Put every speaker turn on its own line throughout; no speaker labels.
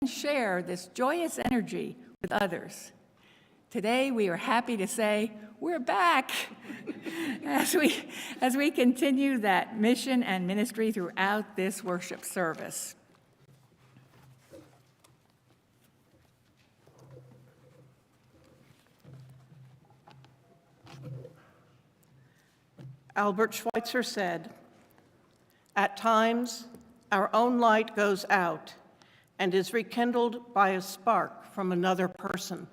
share this joyous energy with others. Today, we are happy to say we're back as we continue that mission and ministry throughout this worship service.
Albert Schweitzer said, "At times, our own light goes out and is rekindled by a spark from another person.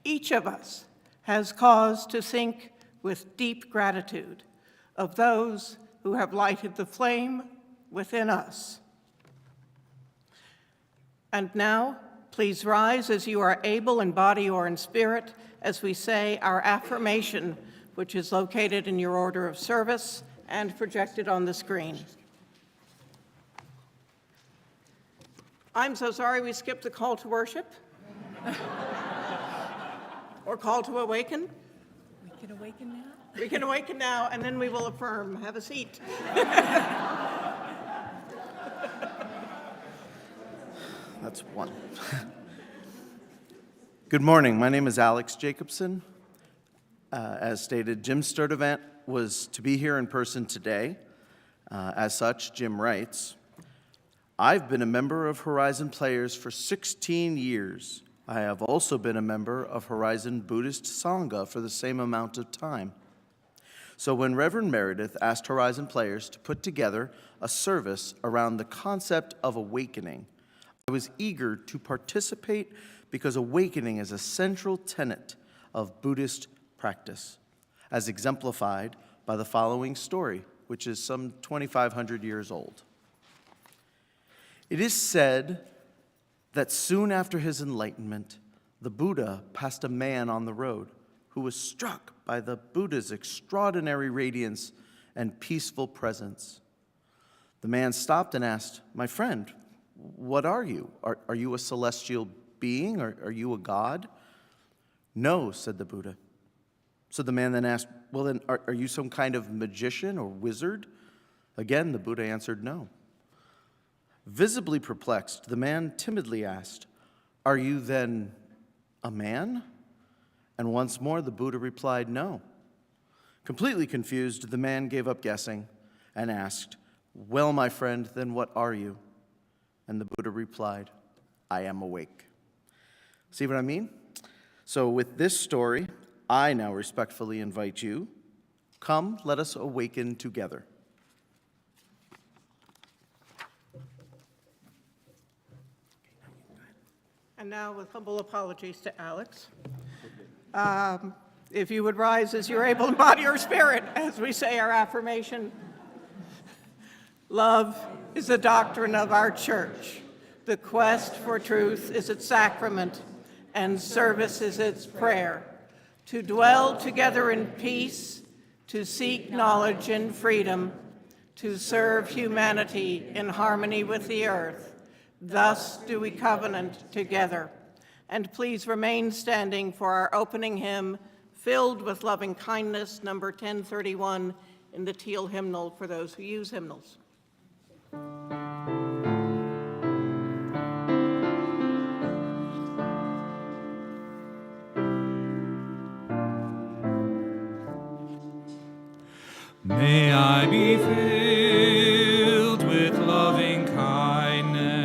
Each of us has cause to think with deep gratitude of those who have lighted the flame within us." And now, please rise as you are able in body or in spirit as we say our affirmation, which is located in your order of service and projected on the screen. I'm so sorry we skipped the call to worship. Or call to awaken.
We can awaken now?
We can awaken now, and then we will affirm. Have a seat.
That's one. Good morning. My name is Alex Jacobson. As stated, Jim Sturdivant was to be here in person today. As such, Jim writes, "I've been a member of Horizon Players for 16 years. I have also been a member of Horizon Buddhist Sangha for the same amount of time. So when Reverend Meredith asked Horizon Players to put together a service around the concept of awakening, I was eager to participate because awakening is a central tenet of Buddhist practice, as exemplified by the following story, which is some 2,500 years old. It is said that soon after his enlightenment, the Buddha passed a man on the road who was struck by the Buddha's extraordinary radiance and peaceful presence. The man stopped and asked, 'My friend, what are you? Are you a celestial being? Or are you a god?' 'No,' said the Buddha. So the man then asked, 'Well then, are you some kind of magician or wizard?' Again, the Buddha answered, 'No.' Visibly perplexed, the man timidly asked, 'Are you then a man?' And once more the Buddha replied, 'No.' Completely confused, the man gave up guessing and asked, 'Well, my friend, then what are you?' And the Buddha replied, 'I am awake.' See what I mean? So with this story, I now respectfully invite you, come, let us awaken together.
And now, with humble apologies to Alex, if you would rise as you're able in body or spirit as we say our affirmation. Love is the doctrine of our church. The quest for truth is its sacrament, and service is its prayer. To dwell together in peace, to seek knowledge in freedom, to serve humanity in harmony with the earth. Thus do we covenant together. And please remain standing for our opening hymn, Filled with Loving Kindness, number 1031 in the Teal hymnal for those who use hymnals.
May I be filled with loving kindness.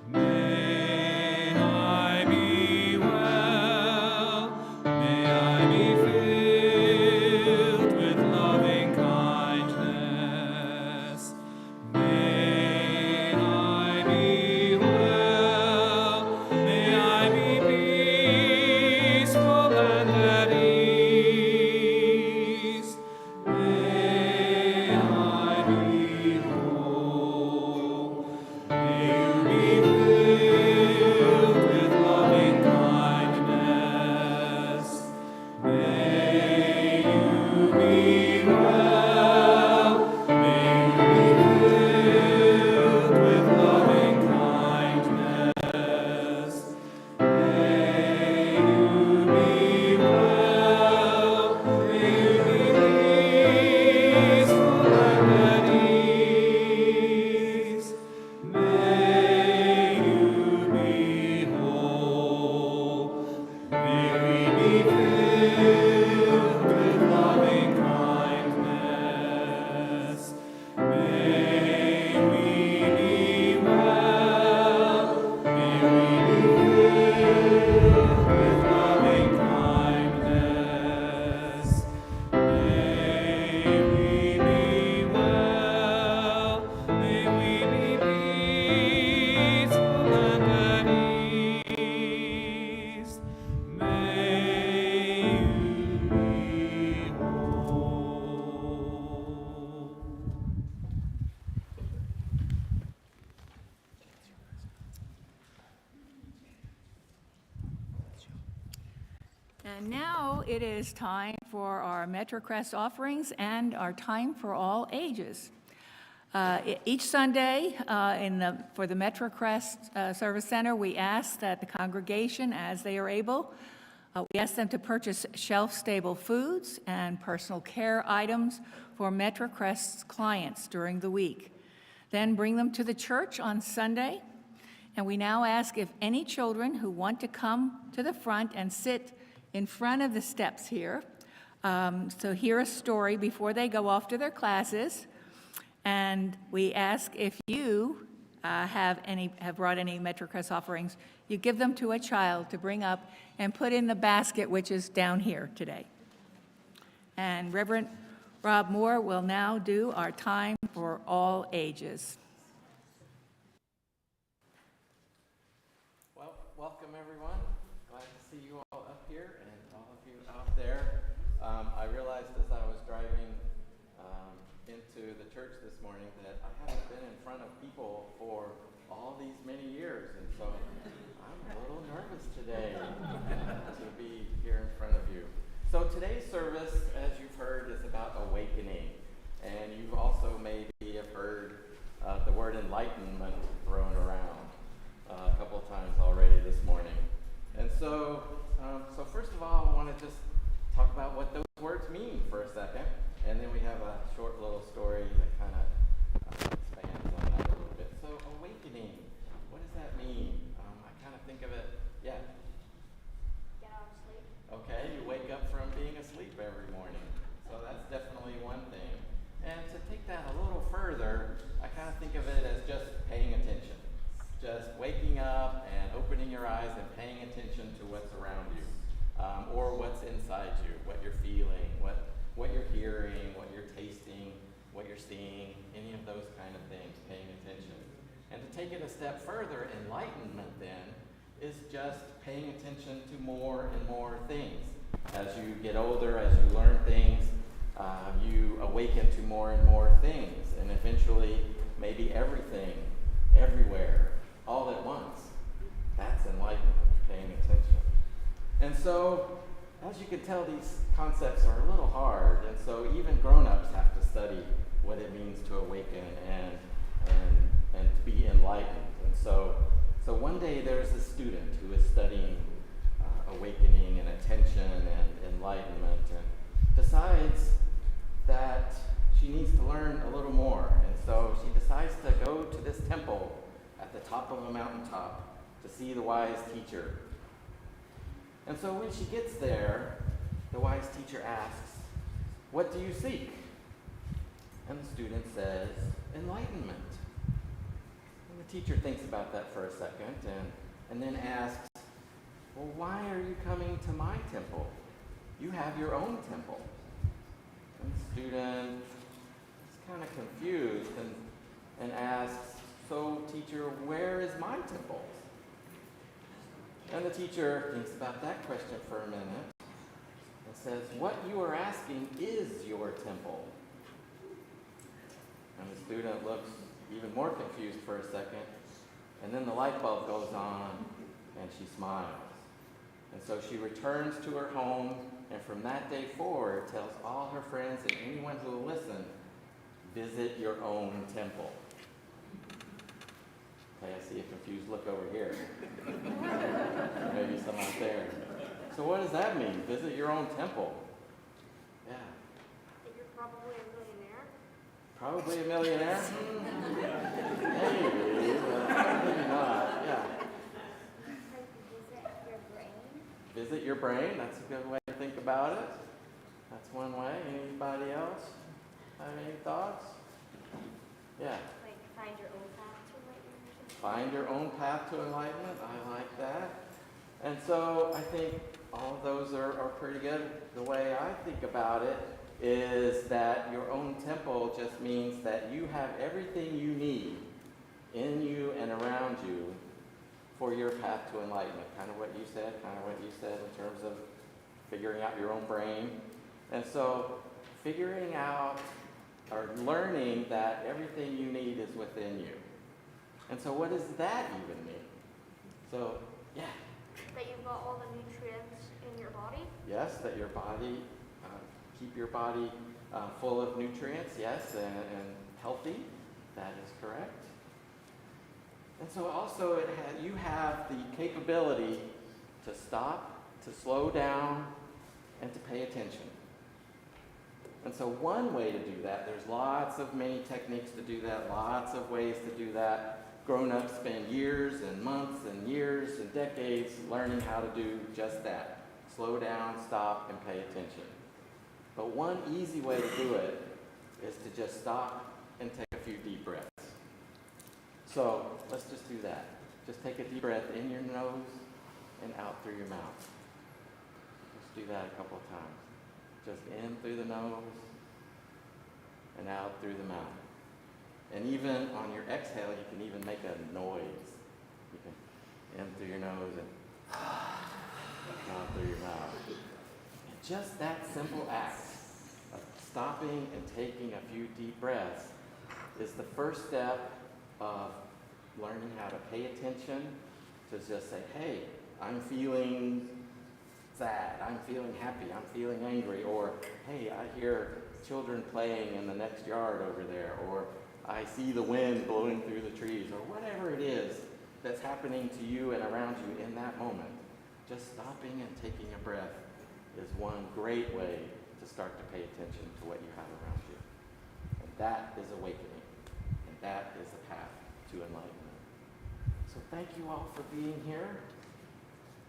May I be well. May I be filled with loving kindness. May I be well. May I be peaceful and at ease. May
And now it is time for our Metrocrest Offerings and our Time for All Ages. Each Sunday for the Metrocrest Service Center, we ask that the congregation, as they are able, we ask them to purchase shelf-stable foods and personal care items for Metrocrest's clients during the week. Then bring them to the church on Sunday. And we now ask if any children who want to come to the front and sit in front of the steps here, so hear a story before they go off to their classes. And we ask if you have brought any Metrocrest offerings, you give them to a child to bring up and put in the basket, which is down here today. And Reverend Rob Moore will now do our Time for All Ages.
Well, welcome everyone. Glad to see you all up here and all of you out there. I realized as I was driving into the church this morning that I haven't been in front of people for all these many years, and so I'm a little nervous today to be here in front of you. So today's service, as you've heard, is about awakening, and you also maybe have heard the word enlightenment thrown around a couple of times already this morning. And so first of all, I want to just talk about what those words mean for a second, and then we have a short little story that kind of expands on that a little bit. So awakening, what does that mean? I kind of think of it, yeah.
Get out of sleep.
Okay, you wake up from being asleep every morning. So that's definitely one thing. And to take that a little further, I kind of think of it as just paying attention. Just waking up and opening your eyes and paying attention to what's around you, or what's inside you, what you're feeling, what you're hearing, what you're tasting, what you're seeing, any of those kind of things, paying attention. And to take it a step further, enlightenment then is just paying attention to more and more things. As you get older, as you learn things, you awaken to more and more things, and eventually maybe everything, everywhere, all at once. That's enlightenment, paying attention. And so, as you can tell, these concepts are a little hard, and so even grown-ups have to study what it means to awaken and to be enlightened. And so one day there's a student who is studying awakening and attention and enlightenment, and decides that she needs to learn a little more. And so she decides to go to this temple at the top of a mountaintop to see the wise teacher. And so when she gets there, the wise teacher asks, "What do you seek?" And the student says, "Enlightenment." And the teacher thinks about that for a second and then asks, "Well, why are you coming to my temple? You have your own temple." And the student is kind of confused and asks, "So, teacher, where is my temple?" And the teacher thinks about that question for a minute and says, "What you are asking is your temple." And the student looks even more confused for a second, and then the light bulb goes on, and she smiles. And so she returns to her home, and from that day forward tells all her friends and anyone who will listen, "Visit your own temple." Okay, I see a confused look over here. Maybe some out there. So what does that mean? Visit your own temple. Yeah.
That you're probably a millionaire.
Probably a millionaire? Maybe, but maybe not. Yeah.
Visit your brain.
Visit your brain. That's a good way to think about it. That's one way. Anybody else have any thoughts? Yeah.
Like find your own path to enlightenment.
Find your own path to enlightenment. I like that. And so I think all of those are pretty good. The way I think about it is that your own temple just means that you have everything you need in you and around you for your path to enlightenment. Kind of what you said in terms of figuring out your own brain. And so figuring out or learning that everything you need is within you. And so what does that even mean? So, yeah.
That you've got all the nutrients in your body.
yes, that your body, keep your body full of nutrients, yes, and healthy. That is correct. And so also you have the capability to stop, to slow down, and to pay attention. And so one way to do that, there's lots of many techniques to do that, lots of ways to do that. Grown-ups spend years and months and years and decades learning how to do just that. Slow down, stop, and pay attention. But one easy way to do it is to just stop and take a few deep breaths. So let's just do that. Just take a deep breath in your nose and out through your mouth. Let's do that a couple of times. Just in through the nose and out through the mouth. And even on your exhale, you can even make a noise. You can in through your nose and out through your mouth. And just that simple act of stopping and taking a few deep breaths is the first step of learning how to pay attention, to just say, hey, I'm feeling sad, I'm feeling happy, I'm feeling angry, or hey, I hear children playing in the next yard over there, or I see the wind blowing through the trees, or whatever it is that's happening to you and around you in that moment. Just stopping and taking a breath is one great way to start to pay attention to what you have around you. And that is awakening, and that is the path to enlightenment. So thank you all for being here.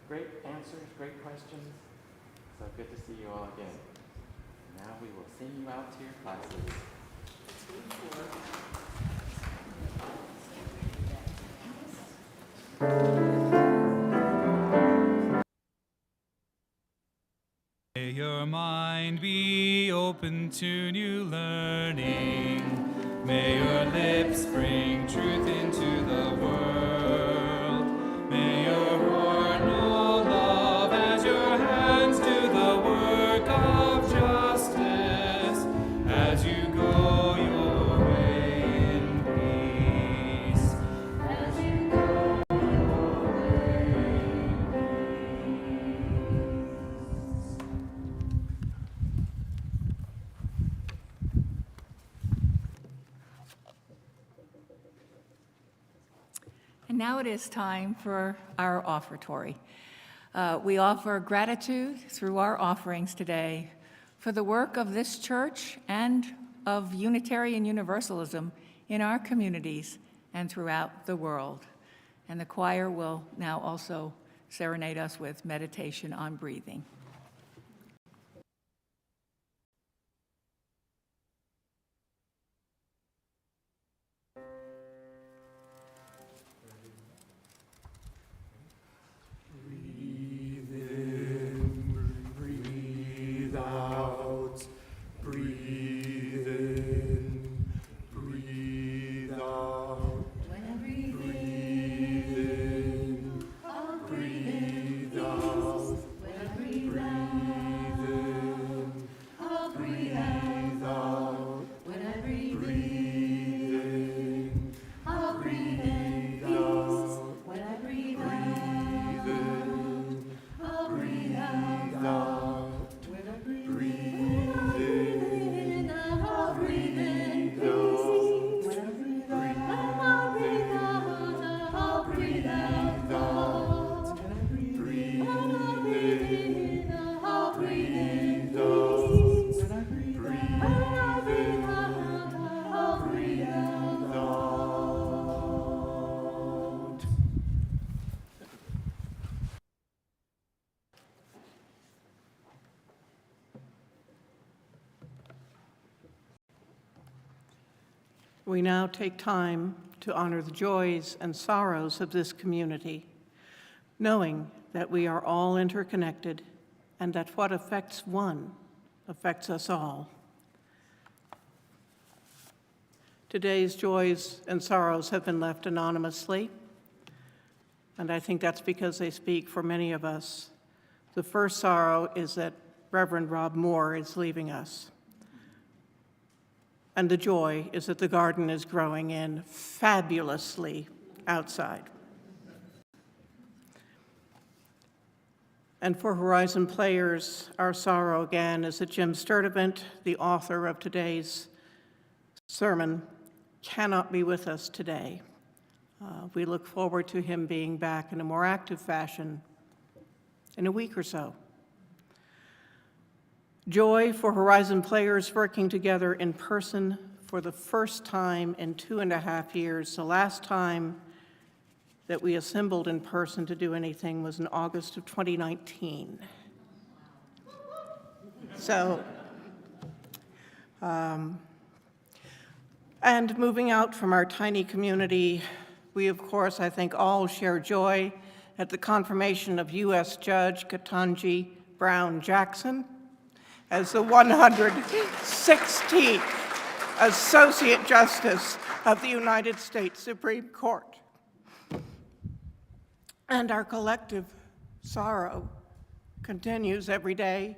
Great answers, great questions. So good to see you all again. Now we will send you out to your classes.
May your mind be open to new learning. May your lips bring truth into the world. May your heart know love as your hands do the work of justice. As you go your way in peace. As you go your way
And now it is time for our offertory. We offer gratitude through our offerings today for the work of this church and of Unitarian Universalism in our communities and throughout the world. And the choir will now also serenade us with meditation on breathing.
Breathe out, breathe in, breathe out. When I breathe in, I'll breathe out. When I breathe in, I'll breathe out. When I breathe in, I'll breathe out. When I breathe in, I'll breathe out. When I breathe in, I'll breathe in peace. When I breathe out, I'll breathe out. When I breathe in, I'll breathe out. When I breathe in, I'll breathe out.
We now take time to honor the joys and sorrows of this community, knowing that we are all interconnected and that what affects one affects us all. Today's joys and sorrows have been left anonymously, and I think that's because they speak for many of us. The first sorrow is that Reverend Rob Moore is leaving us. And the joy is that the garden is growing in fabulously outside. And for Horizon Players, our sorrow again is that Jim Sturdivant, the author of today's sermon, cannot be with us today. We look forward to him being back in a more active fashion in a week or so. Joy for Horizon Players working together in person for the first time in 2.5 years. The last time that we assembled in person to do anything was in August of 2019. So, and moving out from our tiny community, we, of course, I think all share joy at the confirmation of U.S. Judge Ketanji Brown Jackson as the 116th Associate Justice of the United States Supreme Court. And our collective sorrow continues every day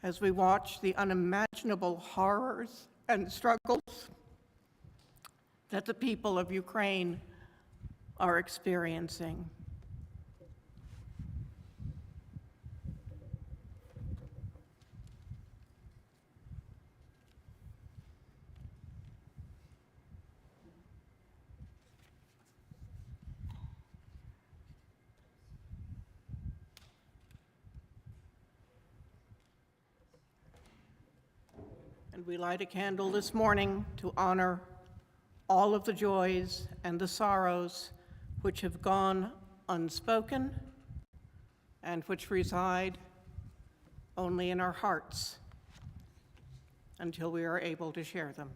as we watch the unimaginable horrors and struggles that the people of Ukraine are experiencing. And we light a candle this morning to honor all of the joys and the sorrows which have gone unspoken and which reside only in our hearts until we are able to share them.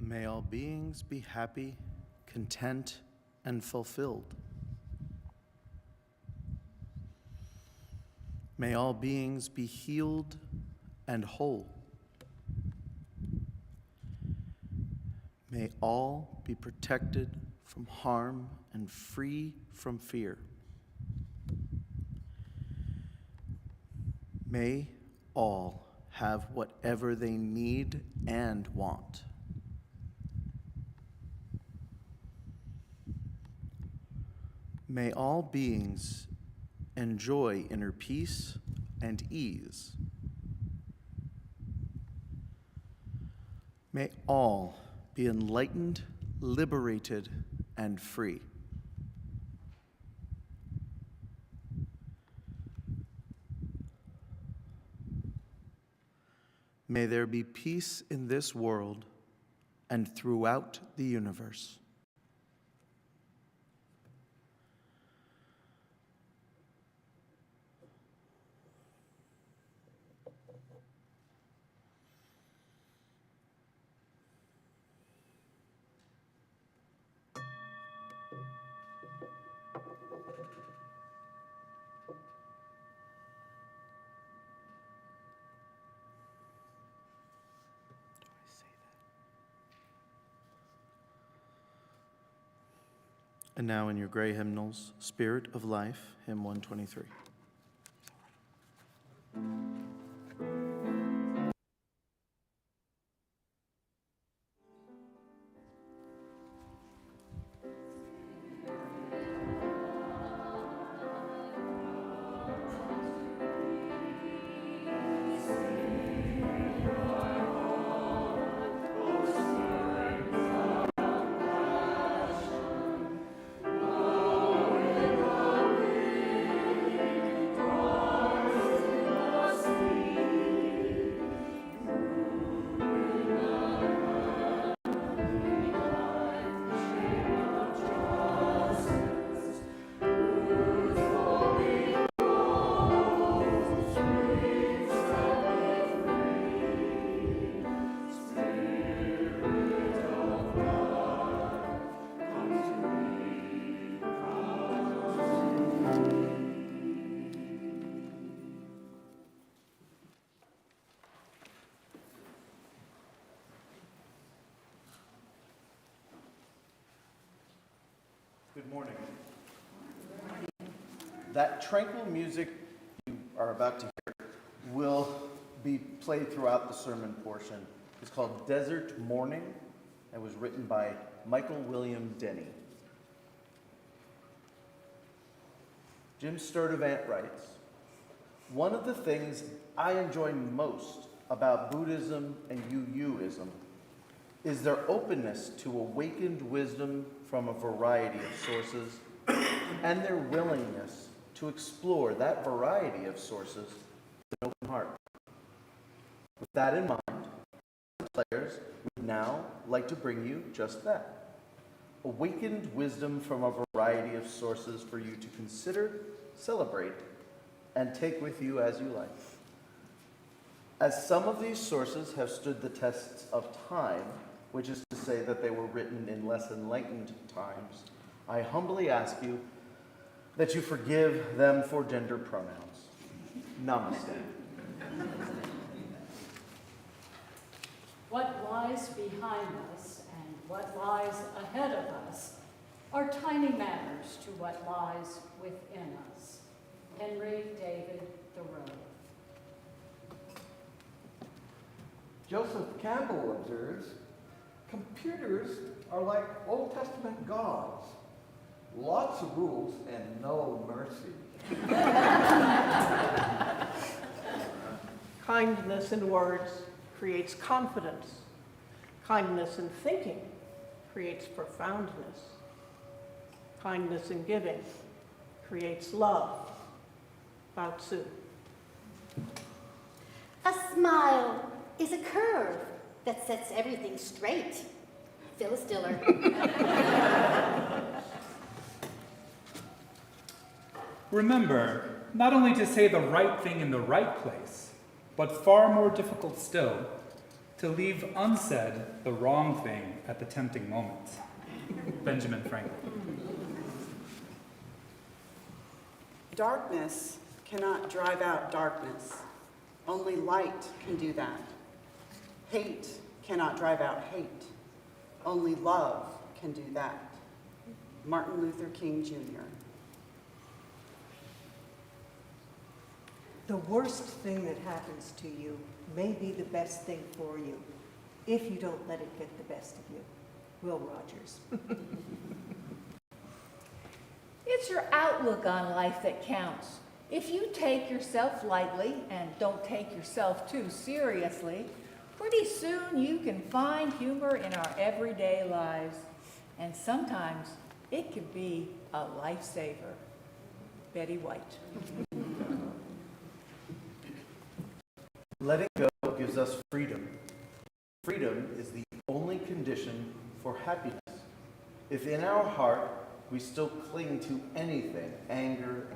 May all beings be happy, content, and fulfilled. May all beings be healed and whole. May all be protected from harm and free from fear. May all have whatever they need and want. May all beings enjoy inner peace and ease. May all be enlightened, liberated, and free. May there be peace in this world and throughout the universe. And now in your gray hymnals, Spirit of Life, hymn 123. Morning. That tranquil music you are about to hear will be played throughout the sermon portion. It's called Desert Morning. It was written by Michael William Denny. Jim Sturdivant writes, "One of the things I enjoy most about Buddhism and UUism is their openness to awakened wisdom from a variety of sources and their willingness to explore that variety of sources with an open heart. With that in mind, players would now like to bring you just that. Awakened wisdom from a variety of sources for you to consider, celebrate, and take with you as you like. As some of these sources have stood the tests of time, which is to say that they were written in less enlightened times, I humbly ask you that you forgive them for gender pronouns. Namaste."
What lies behind us and what lies ahead of us are tiny matters to what lies within us. Henry David Thoreau.
Joseph Campbell observes, computers are like Old Testament gods. Lots of rules and no mercy.
Kindness in words creates confidence. Kindness in thinking creates profoundness. Kindness in giving creates love. Lao Tzu.
A smile is a curve that sets everything straight. Phyllis Diller.
Remember, not only to say the right thing in the right place, but far more difficult still, to leave unsaid the wrong thing at the tempting moment. Benjamin Franklin.
Darkness cannot drive out darkness. Only light can do that. Hate cannot drive out hate. Only love can do that. Martin Luther King, Jr.
The worst thing that happens to you may be the best thing for you if you don't let it get the best of you. Will Rogers.
It's your outlook on life that counts. If you take yourself lightly and don't take yourself too seriously, pretty soon you can find humor in our everyday lives. And sometimes it can be a lifesaver. Betty White.
Letting go gives us freedom. Freedom is the only condition for happiness. If in our heart we still cling to anything, anger,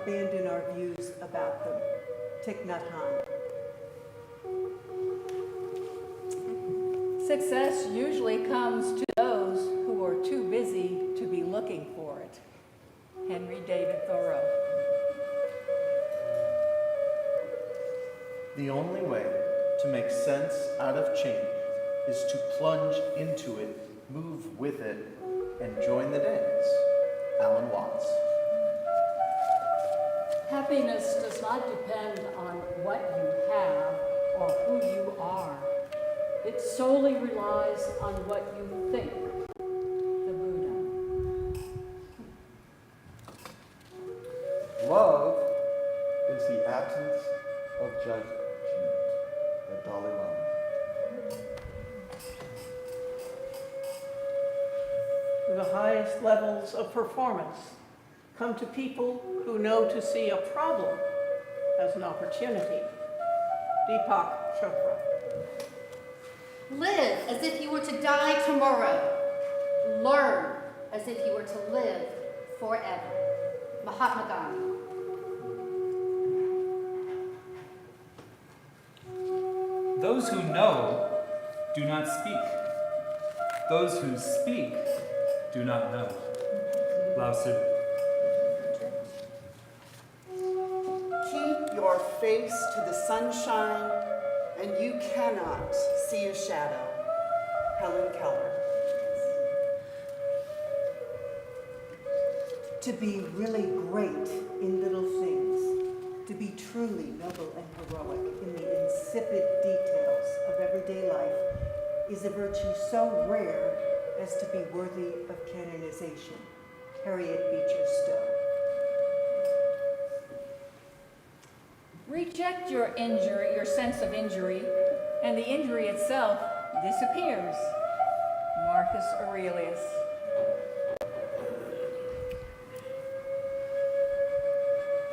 abandon our views about them. Thich Nhat Hanh.
Success usually comes to those who are too busy to be looking for it. Henry David Thoreau.
The only way to make sense out of change is to plunge into it, move with it, and join the dance. Alan Watts.
Happiness does not depend on what you have or who you are. It solely relies on what you think. The Buddha.
Love is the absence of judgment. The Dalai Lama.
The highest levels of performance come to people who know to see a problem as an opportunity. Deepak Chopra.
Live as if you were to die tomorrow. Learn as if you were to live forever. Mahatma Gandhi.
Those who know do not speak. Those who speak do not know. Lao Tzu.
Keep your face to the sunshine, and you cannot see a shadow. Helen Keller.
To be really great in little things, to be truly noble and heroic in the insipid details of everyday life is a virtue so rare as to be worthy of canonization. Harriet Beecher Stowe.
Reject your injury, your sense of injury, and the injury itself disappears. Marcus Aurelius.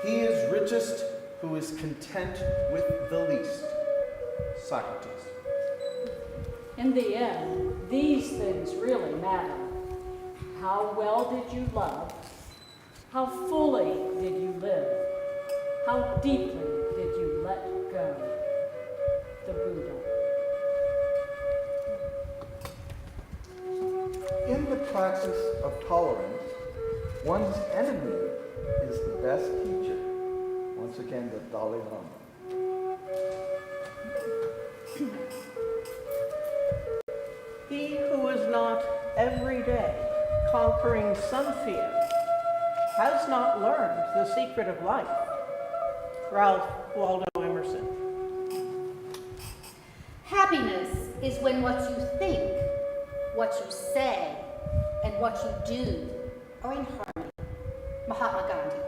He is richest who is content with the least. Socrates.
In the end, these things really matter. How well did you love? How fully did you live? How deeply did you let go? The Buddha.
In the praxis of tolerance, one's enemy is the best teacher. Once again, the Dalai Lama.
He who is not every day conquering some fear has not learned the secret of life. Ralph Waldo Emerson.
Happiness is when what you think, what you say, and what you do are in harmony. Mahatma Gandhi.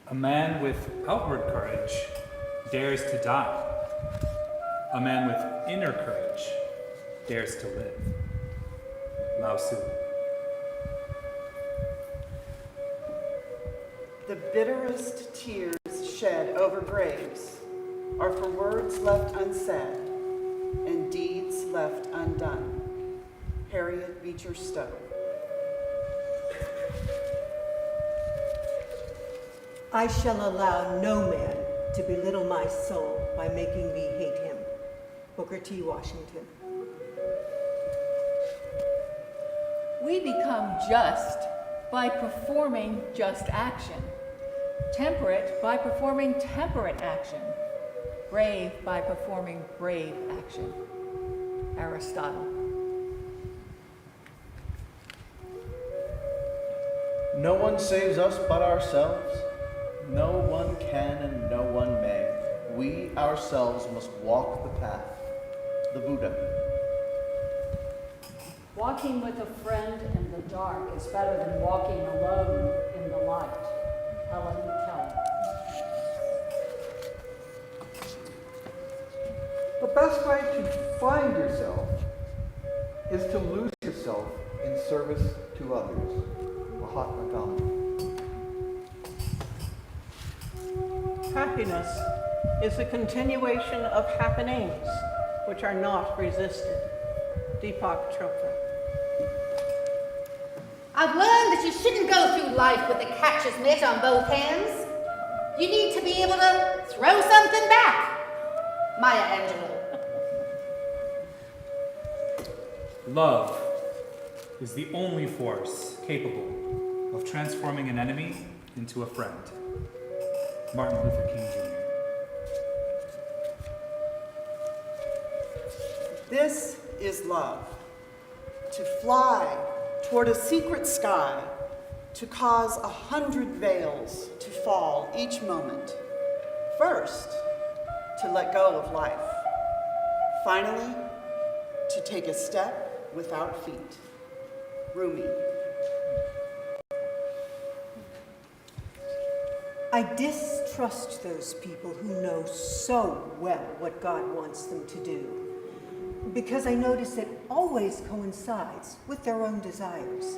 A man with outward courage dares to die. A man with inner courage dares to live. Lao Tzu.
The bitterest tears shed over graves are for words left unsaid and deeds left undone. Harriet Beecher Stowe.
I shall allow no man to belittle my soul by making me hate him. Booker T. Washington.
We become just by performing just action, temperate by performing temperate action, brave by performing brave action. Aristotle.
No one saves us but ourselves. No one can and no one may. We ourselves must walk the path. The Buddha.
Walking with a friend in the dark is better than walking alone in the light. Helen Keller.
The best way to find yourself is to lose yourself in service to others. Mahatma Gandhi.
Happiness is a continuation of happenings which are not resisted. Deepak Chopra.
I've learned that you shouldn't go through life with a catcher's mitt on both hands. You need to be able to throw something back. Maya Angelou.
Love is the only force capable of transforming an enemy into a friend. Martin Luther King Jr.
This is love. To fly toward a secret sky, to cause 100 veils to fall each moment. First, to let go of life. Finally, to take a step without feet. Rumi.
I distrust those people who know so well what God wants them to do, because I notice it always coincides with their own desires.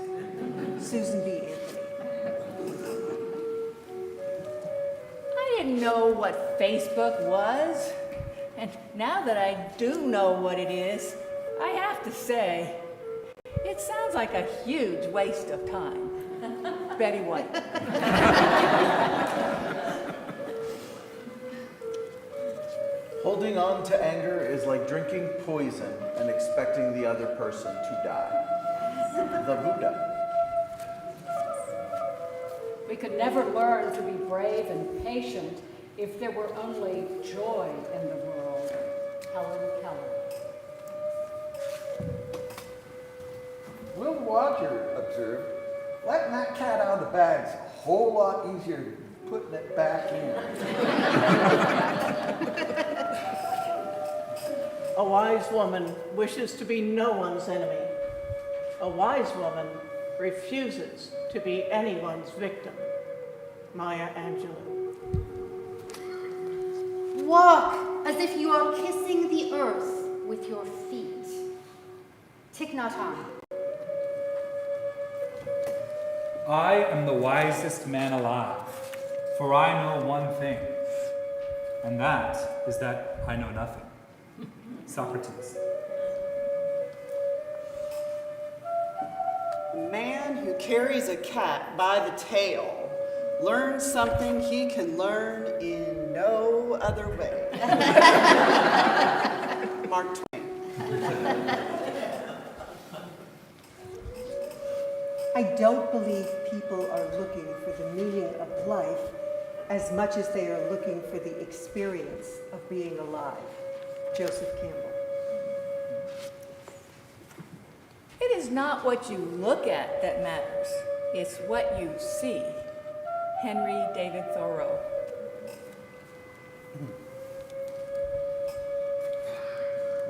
Susan B. Anthony.
I didn't know what Facebook was, and now that I do know what it is, I have to say, it sounds like a huge waste of time. Betty White.
Holding on to anger is like drinking poison and expecting the other person to die. The Buddha.
We could never learn to be brave and patient if there were only joy in the world. Helen Keller.
Will Roger observed, letting that cat out of the bag's a whole lot easier than putting it back in.
A wise woman wishes to be no one's enemy. A wise woman refuses to be anyone's victim. Maya Angelou.
Walk as if you are kissing the earth with your feet. Thich Nhat Hanh.
I am the wisest man alive, for I know one thing, and that is that I know nothing. Socrates.
A man who carries a cat by the tail learns something he can learn in no other way. Mark Twain.
I don't believe people are looking for the meaning of life as much as they are looking for the experience of being alive. Joseph Campbell.
It is not what you look at that matters, it's what you see. Henry David Thoreau.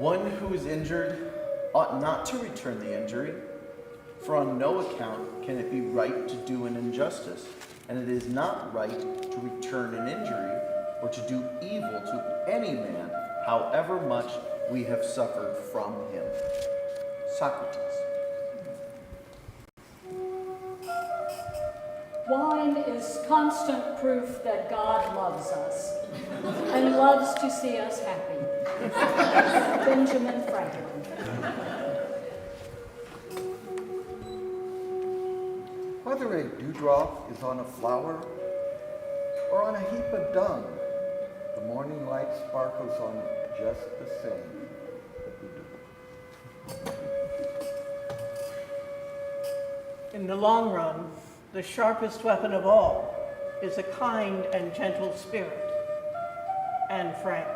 One who is injured ought not to return the injury, for on no account can it be right to do an injustice, and it is not right to return an injury or to do evil to any man, however much we have suffered from him. Socrates.
Wine is constant proof that God loves us and loves to see us happy. Benjamin Franklin.
Whether a dewdrop is on a flower or on a heap of dung, the morning light sparkles on it just the same.
In the long run, the sharpest weapon of all is a kind and gentle spirit. Anne Frank.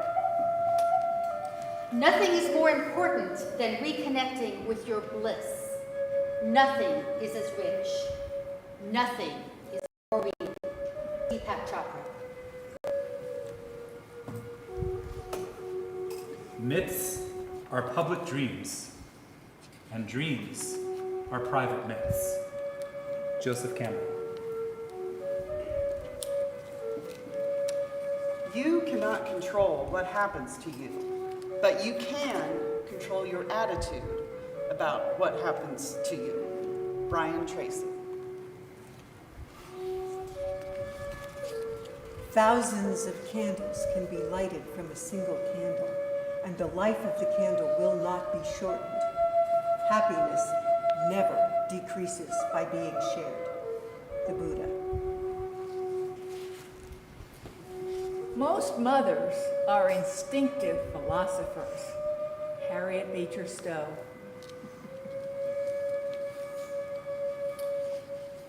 Nothing is more important than reconnecting with your bliss. Nothing is as rich. Nothing is more real. Deepak Chopra.
Myths are public dreams, and dreams are private myths. Joseph Campbell.
You cannot control what happens to you, but you can control your attitude about what happens to you. Brian Tracy.
Thousands of candles can be lighted from a single candle, and the life of the candle will not be shortened. Happiness never decreases by being shared. The Buddha.
Most mothers are instinctive philosophers. Harriet Beecher Stowe.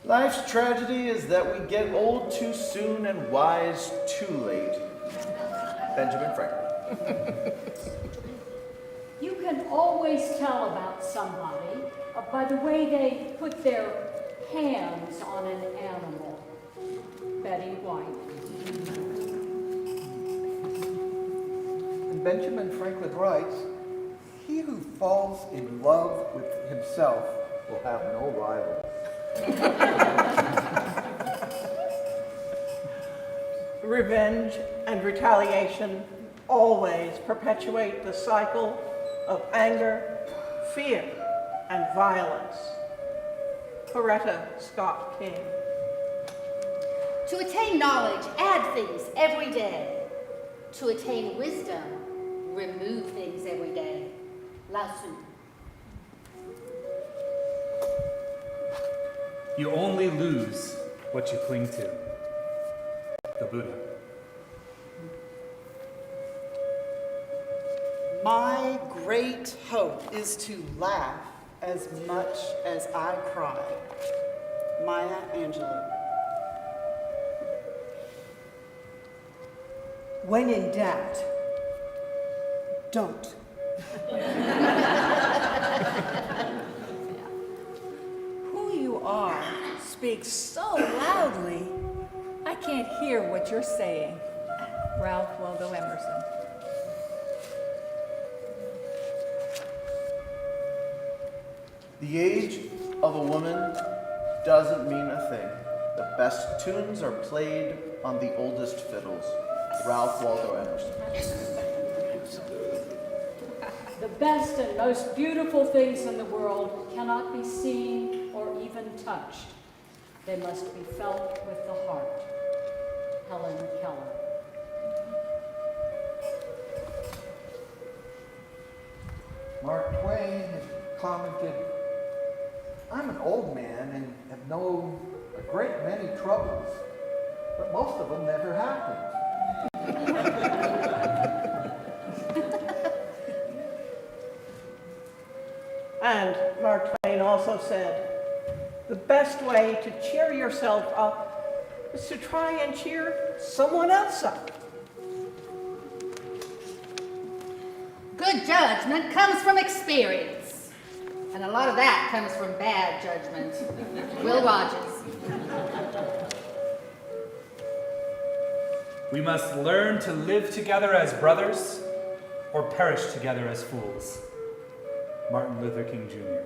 Life's tragedy is that we get old too soon and wise too late. Benjamin Franklin.
You can always tell about somebody by the way they put their hands on an animal. Betty White.
And Benjamin Franklin writes, "He who falls in love with himself will have no rival."
Revenge and retaliation always perpetuate the cycle of anger, fear, and violence. Coretta Scott King.
To attain knowledge, add things every day. To attain wisdom, remove things every day. Lao Tzu.
You only lose what you cling to. The Buddha.
My great hope is to laugh as much as I cry. Maya Angelou.
When in doubt, don't.
Who you are speaks so loudly, I can't hear what you're saying. Ralph Waldo Emerson.
The age of a woman doesn't mean a thing. The best tunes are played on the oldest fiddles. Ralph Waldo Emerson.
The best and most beautiful things in the world cannot be seen or even touched. They must be felt with the heart. Helen Keller.
Mark Twain had commented, "I'm an old man and have known a great many troubles, but most of them never happened."
And Mark Twain also said, the best way to cheer yourself up is to try and cheer someone else up.
Good judgment comes from experience. And a lot of that comes from bad judgment. Will Rogers.
We must learn to live together as brothers or perish together as fools. Martin Luther King Jr.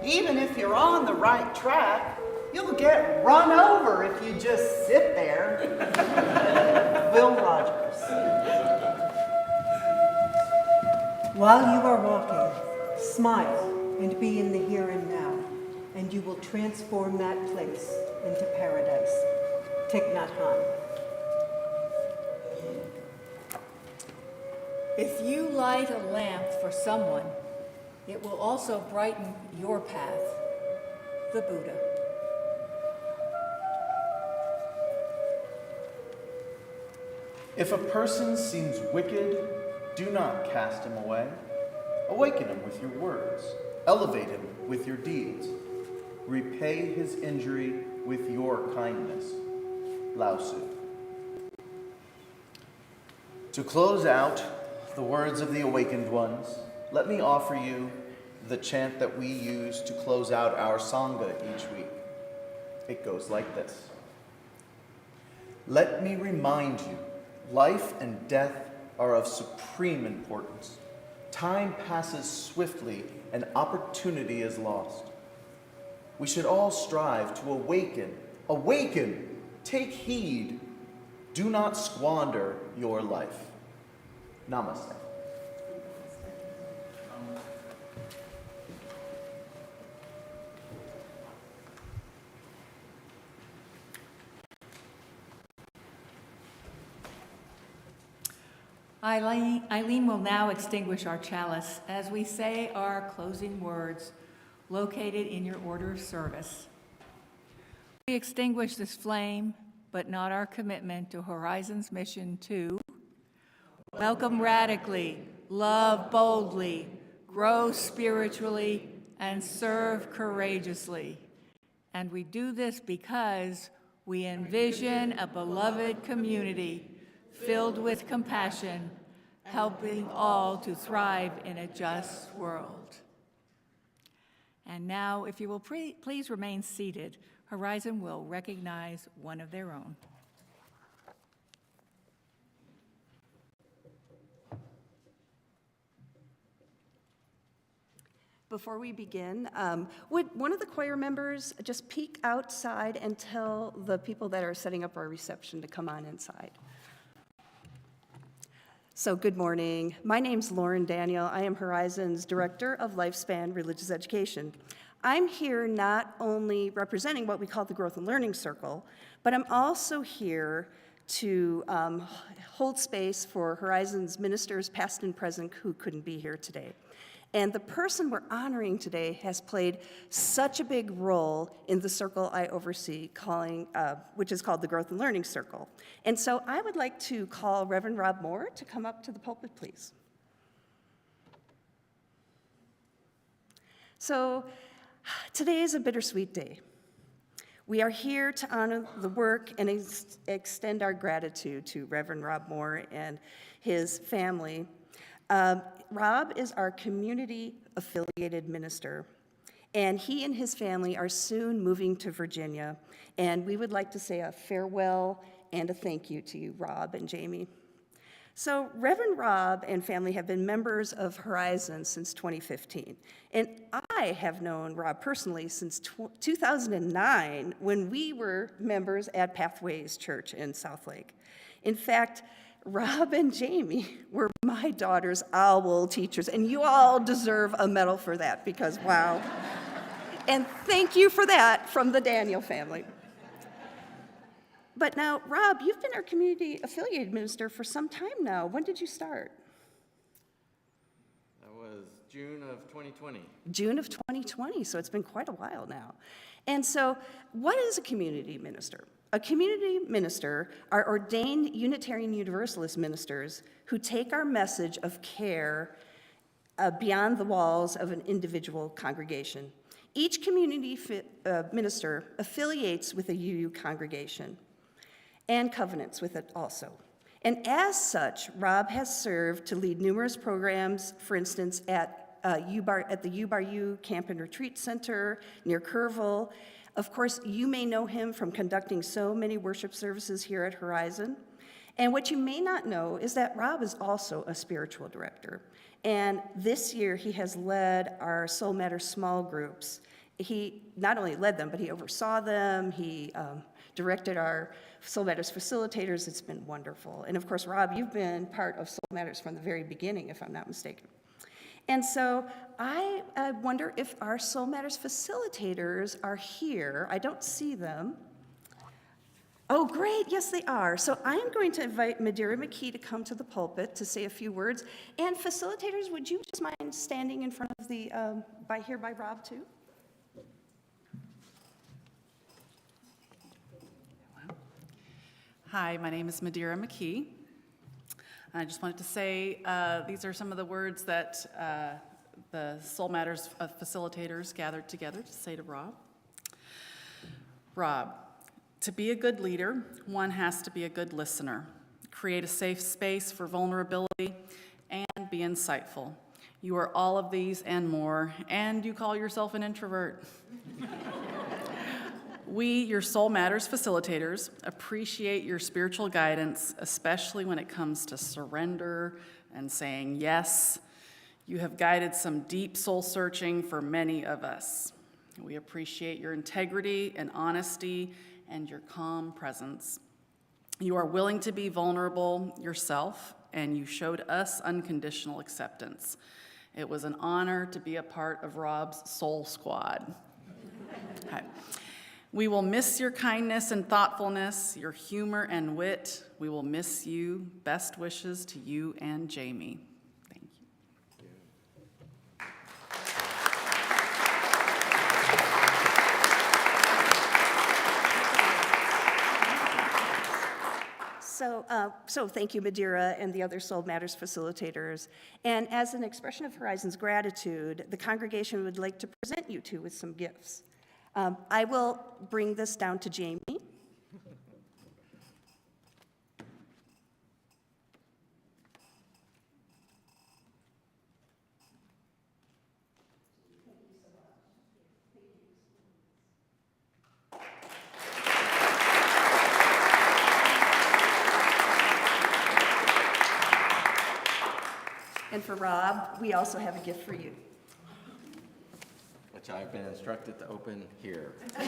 Even if you're on the right track, you'll get run over if you just sit there. Will Rogers.
While you are walking, smile and be in the here and now, and you will transform that place into paradise. Thich Nhat Hanh.
If you light a lamp for someone, it will also brighten your path. The Buddha.
If a person seems wicked, do not cast him away. Awaken him with your words. Elevate him with your deeds. Repay his injury with your kindness. Lao Tzu. To close out the words of the awakened ones, let me offer you the chant that we use to close out our Sangha each week. It goes like this. Let me remind you, life and death are of supreme importance. Time passes swiftly and opportunity is lost. We should all strive to awaken. Awaken! Take heed. Do not squander your life. Namaste.
Eileen will now extinguish our chalice as we say our closing words located in your order of service. We extinguish this flame, but not our commitment to Horizon's mission to welcome radically, love boldly, grow spiritually, and serve courageously. And we do this because we envision a beloved community filled with compassion, helping all to thrive in a just world. And now, if you will please remain seated, Horizon will recognize one of their own.
Before we begin, would one of the choir members just peek outside and tell the people that are setting up our reception to come on inside? So good morning. My name's Lauren Daniel. I am Horizon's Director of Lifespan Religious Education. I'm here not only representing what we call the Growth and Learning Circle, but I'm also here to hold space for Horizon's ministers, past and present, who couldn't be here today. And the person we're honoring today has played such a big role in the circle I oversee, which is called the Growth and Learning Circle. And so I would like to call Reverend Rob Moore to come up to the pulpit, please. So today is a bittersweet day. We are here to honor the work and extend our gratitude to Reverend Rob Moore and his family. Rob is our community-affiliated minister, and he and his family are soon moving to Virginia, and we would like to say a farewell and a thank you to you, Rob and Jamie. So Reverend Rob and family have been members of Horizon since 2015, and I have known Rob personally since 2009 when we were members at Pathways Church in Southlake. In fact, Rob and Jamie were my daughter's owl teachers, and you all deserve a medal for that because, wow. And thank you for that from the Daniel family. But now, Rob, you've been our community-affiliated minister for some time now. When did you start?
That was June of 2020.
June of 2020, so it's been quite a while now. And so, what is a community minister? A community minister are ordained Unitarian Universalist ministers who take our message of care beyond the walls of an individual congregation. Each community minister affiliates with a UU congregation and covenants with it also. And as such, Rob has served to lead numerous programs, for instance, at the U Camp and Retreat Center near Kerrville. Of course, you may know him from conducting so many worship services here at Horizon. And what you may not know is that Rob is also a spiritual director. And this year, he has led our Soul Matters small groups. He not only led them, but he oversaw them. He directed our Soul Matters facilitators. It's been wonderful. And of course, Rob, you've been part of Soul Matters from the very beginning, if I'm not mistaken. And so I wonder if our Soul Matters facilitators are here. I don't see them. Oh, great, yes, they are. So I'm going to invite Madeira McKee to come to the pulpit to say a few words. And facilitators, would you just mind standing in front of the, by Rob too?
Hi, my name is Madeira McKee. I just wanted to say these are some of the words that the Soul Matters facilitators gathered together to say to Rob. Rob, to be a good leader, one has to be a good listener, create a safe space for vulnerability, and be insightful. You are all of these and more, and you call yourself an introvert. We, your Soul Matters facilitators, appreciate your spiritual guidance, especially when it comes to surrender and saying yes. You have guided some deep soul searching for many of us. We appreciate your integrity and honesty and your calm presence. You are willing to be vulnerable yourself, and you showed us unconditional acceptance. It was an honor to be a part of Rob's Soul Squad. Hi. We will miss your kindness and thoughtfulness, your humor and wit. We will miss you. Best wishes to you and Jamie. Thank you.
So thank you, Madeira, and the other Soul Matters facilitators. And as an expression of Horizon's gratitude, the congregation would like to present you two with some gifts. I will bring this down to Jamie. And for Rob, we also have a gift for you.
Which I've been instructed to open here. Let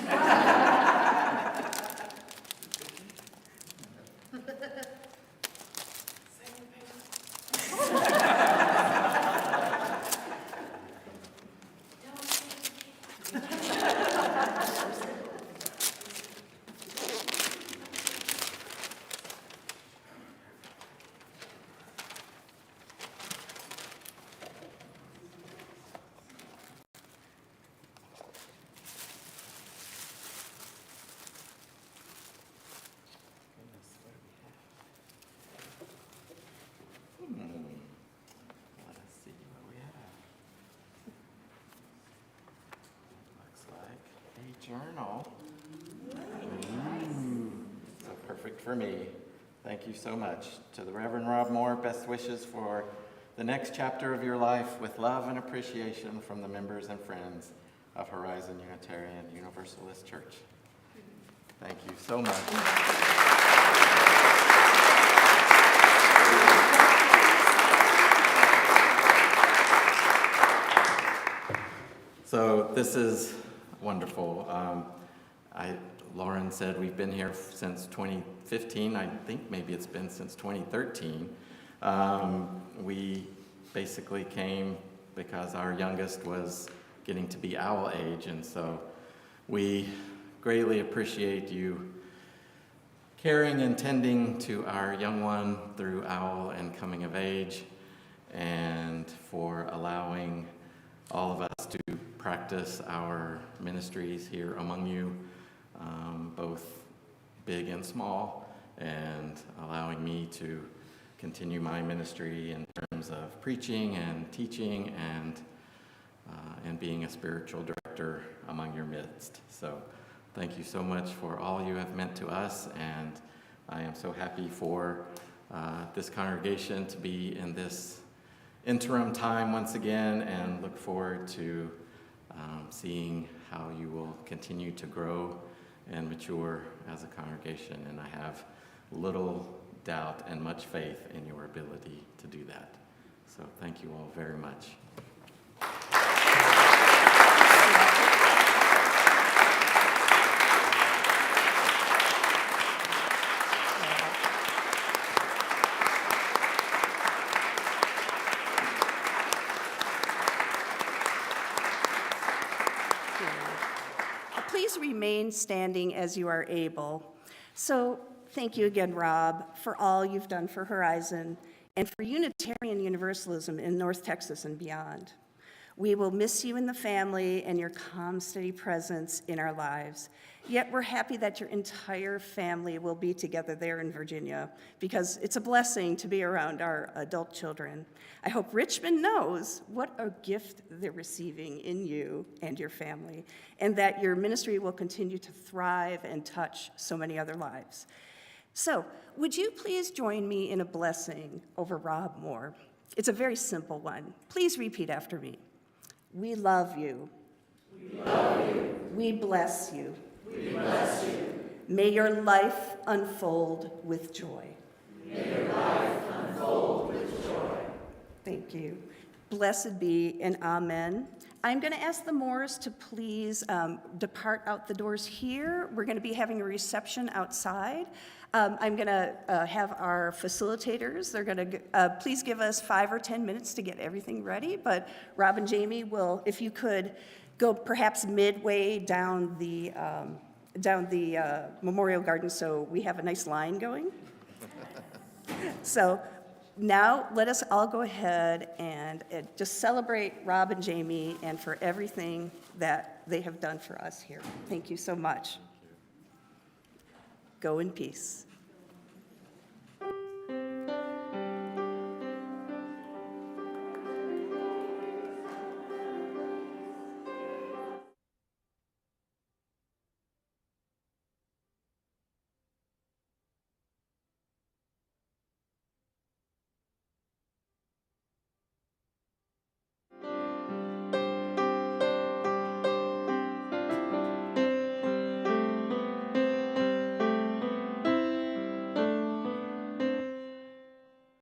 us see what we have. Looks like a journal. So perfect for me. Thank you so much. To the Reverend Rob Moore, best wishes for the next chapter of your life with love and appreciation from the members and friends of Horizon Unitarian Universalist Church. Thank you so much. So this is wonderful. Lauren said we've been here since 2015. I think maybe it's been since 2013. We basically came because our youngest was getting to be owl age, and so we greatly appreciate you caring and tending to our young one through owl and coming of age, and for allowing all of us to practice our ministries here among you, both big and small, and allowing me to continue my ministry in terms of preaching and teaching and being a spiritual director among your midst. So thank you so much for all you have meant to us, and I am so happy for this congregation to be in this interim time once again, and look forward to seeing how you will continue to grow and mature as a congregation. And I have little doubt and much faith in your ability to do that. So thank you all very much.
Please remain standing as you are able. So thank you again, Rob, for all you've done for Horizon and for Unitarian Universalism in North Texas and beyond. We will miss you and the family and your calm, steady presence in our lives. Yet we're happy that your entire family will be together there in Virginia, because it's a blessing to be around our adult children. I hope Richmond knows what a gift they're receiving in you and your family, and that your ministry will continue to thrive and touch so many other lives. So, would you please join me in a blessing over Rob Moore? It's a very simple one. Please repeat after me. We love you. We love you. We bless you. We bless you. May your life unfold with joy. May your life unfold with joy. Thank you. Blessed be and amen. I'm going to ask the Moores to please depart out the doors here. We're going to be having a reception outside. I'm going to have our facilitators. They're going to please give us 5 or 10 minutes to get everything ready. But Rob and Jamie will, if you could, go perhaps midway down the down the Memorial Garden, so we have a nice line going. So now let us all go ahead and just celebrate Rob and Jamie and for everything that they have done for us here. Thank you so much. Go in peace.